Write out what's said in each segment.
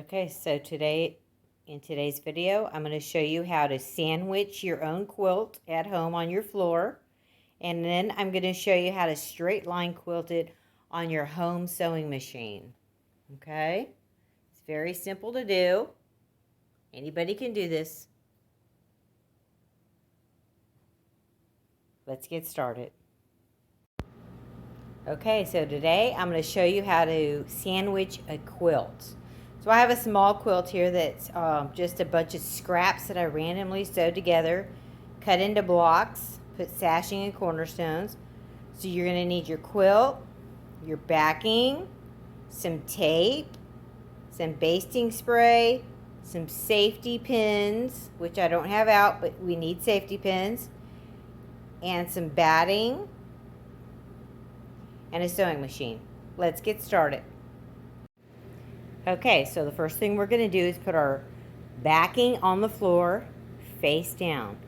Okay, so in today's video, I'm going to show you how to sandwich your own quilt at home on your floor. And then I'm going to show you how to straight line quilt it on your home sewing machine. Okay? It's very simple to do. Anybody can do this. Let's get started. Okay, so today I'm going to show you how to sandwich a quilt. So I have a small quilt here that's just a bunch of scraps that I randomly sewed together, cut into blocks, put sashing and cornerstones. So you're going to need your quilt, your backing, some tape, some basting spray, some safety pins, which I don't have out, but we need safety pins, and some batting, and a sewing machine. Let's get started. Okay, so the first thing we're going to do is put our backing on the floor face down.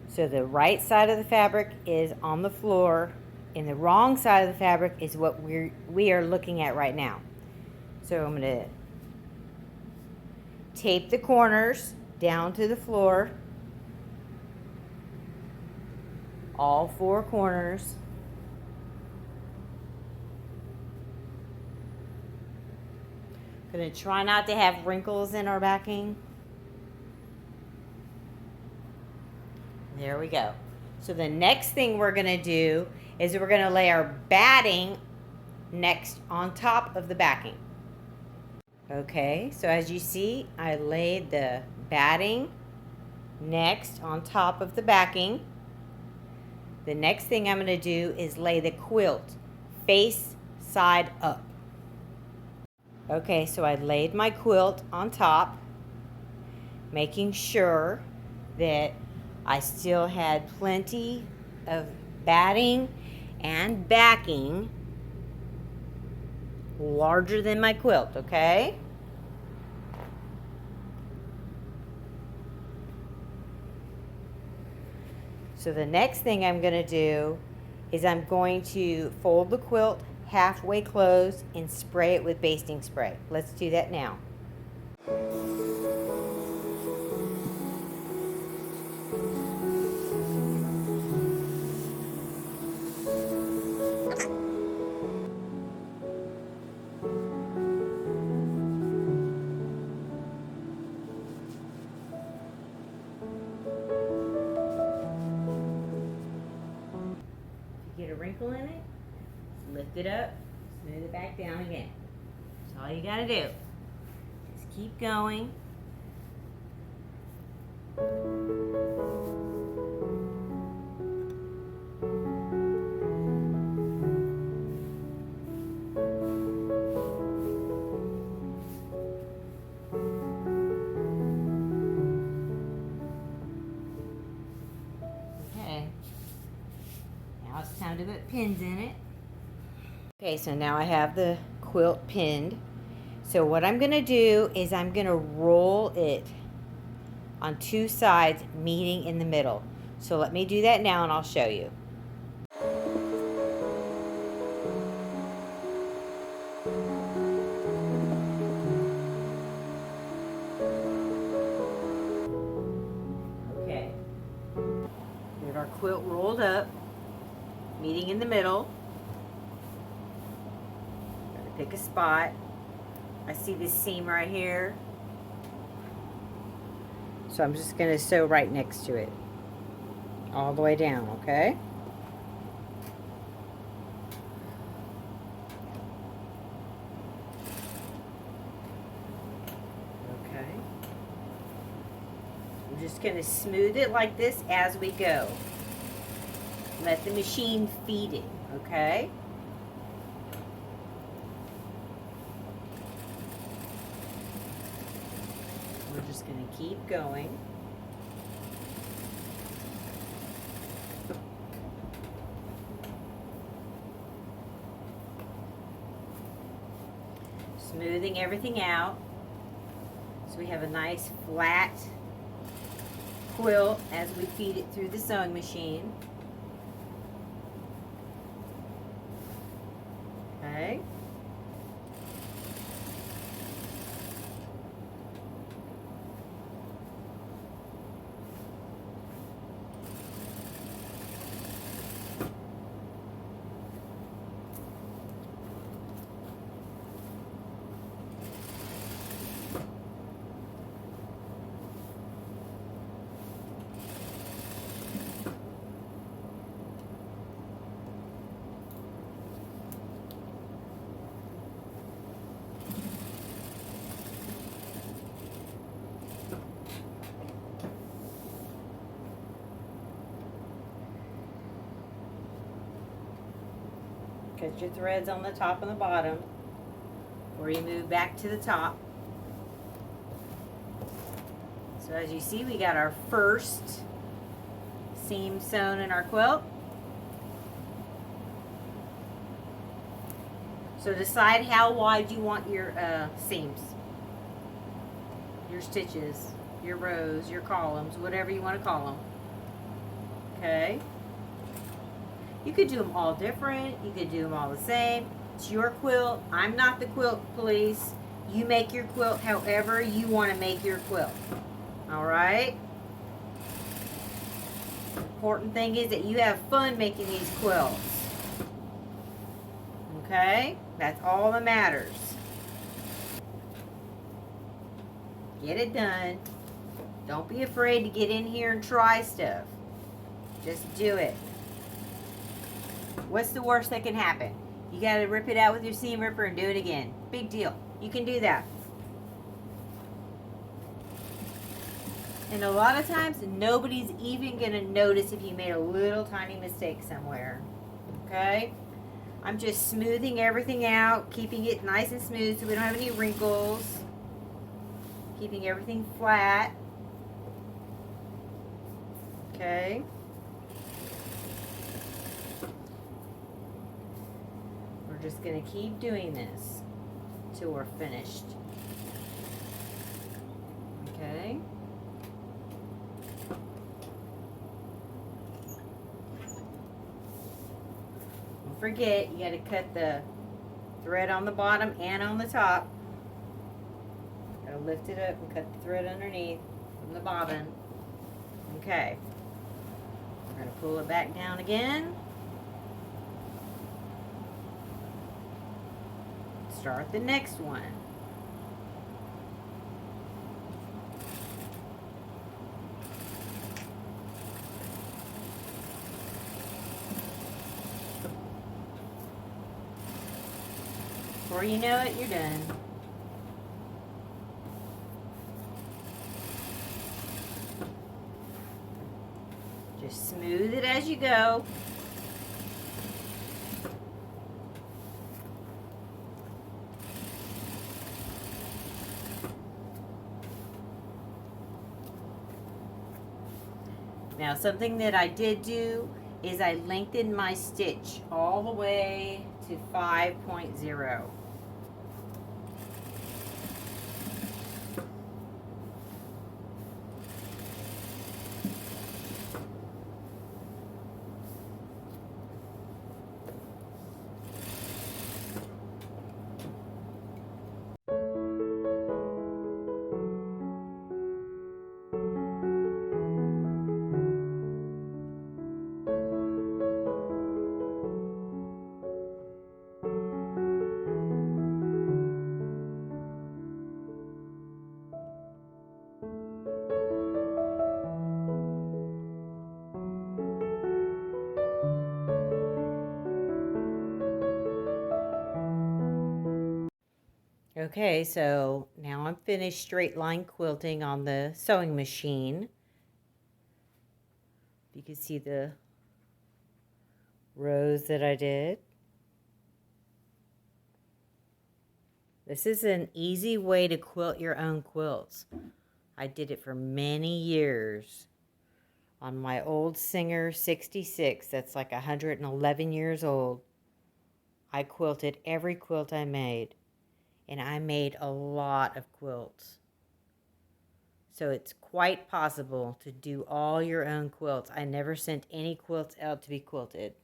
So the right side of the fabric is on the floor and the wrong side of the fabric is what we are looking at right now. So I'm going to tape the corners down to the floor, all four corners. Gonna try not to have wrinkles in our backing. There we go. So the next thing we're gonna do is we're gonna lay our batting next on top of the backing. Okay, so as you see, I laid the batting next on top of the backing. The next thing I'm gonna do is lay the quilt face side up. Okay, so I laid my quilt on top, making sure that I still had plenty of batting and backing larger than my quilt, okay? So the next thing I'm going to do is I'm going to fold the quilt halfway closed and spray it with basting spray. Let's do that now. If you get a wrinkle in it, lift it up, smooth it back down again. That's all you gotta do. Just keep going. Okay. Now it's time to put pins in it. Okay, so now I have the quilt pinned. So what I'm going to do is I'm going to roll it on two sides, meeting in the middle. So let me do that now and I'll show you. Okay. Get our quilt rolled up, meeting in the middle. Pick a spot. I see this seam right here. So I'm just going to sew right next to it. All the way down, okay? Okay. I'm just going to smooth it like this as we go. Let the machine feed it, okay? We're just going to keep going. Smoothing everything out so we have a nice flat quilt as we feed it through the sewing machine. Okay. Cut your threads on the top and the bottom before you move back to the top. So as you see, we got our first seam sewn in our quilt. So decide how wide you want your seams, your stitches, your rows, your columns, whatever you want to call them. Okay. You could do them all different. You could do them all the same. It's your quilt. I'm not the quilt police. You make your quilt however you want to make your quilt. All right? The important thing is that you have fun making these quilts. Okay? That's all that matters. Get it done. Don't be afraid to get in here and try stuff. Just do it. What's the worst that can happen? You got to rip it out with your seam ripper and do it again. Big deal. You can do that. And a lot of times, nobody's even going to notice if you made a little tiny mistake somewhere. Okay? I'm just smoothing everything out, keeping it nice and smooth so we don't have any wrinkles. Keeping everything flat. Okay? We're just going to keep doing this till we're finished. Okay? Don't forget, you got to cut the thread on the bottom and on the top. Got to lift it up and cut the thread underneath from the bobbin. Okay. We're going to pull it back down again. Start the next one. Before you know it, you're done. Just smooth it as you go. Now, something that I did do is I lengthened my stitch all the way to 5.0. Okay, so now I'm finished straight line quilting on the sewing machine. You can see the rows that I did. This is an easy way to quilt your own quilts. I did it for many years on my old Singer 66. That's like 111 years old. I quilted every quilt I made. And I made a lot of quilts. So it's quite possible to do all your own quilts. I never sent any quilts out to be quilted.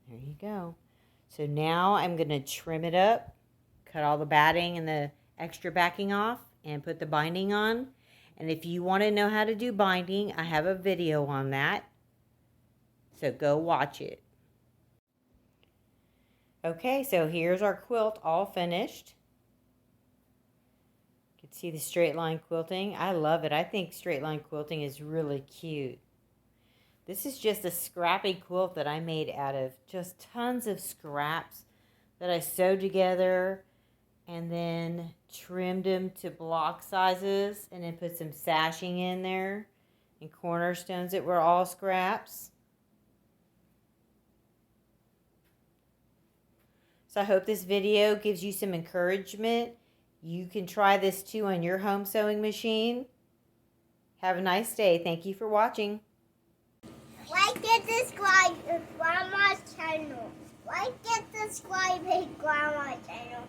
There you go. So now I'm going to trim it up, cut all the batting and the extra backing off, and put the binding on. And if you want to know how to do binding, I have a video on that. So go watch it. Okay, so here's our quilt all finished. You can see the straight line quilting. I love it. I think straight line quilting is really cute. This is just a scrappy quilt that I made out of just tons of scraps that I sewed together and then trimmed them to block sizes and then put some sashing in there and cornerstones that were all scraps. So I hope this video gives you some encouragement. You can try this too on your home sewing machine. Have a nice day. Thank you for watching. Like and subscribe to Grandma's channel. Like and subscribe to Grandma's channel.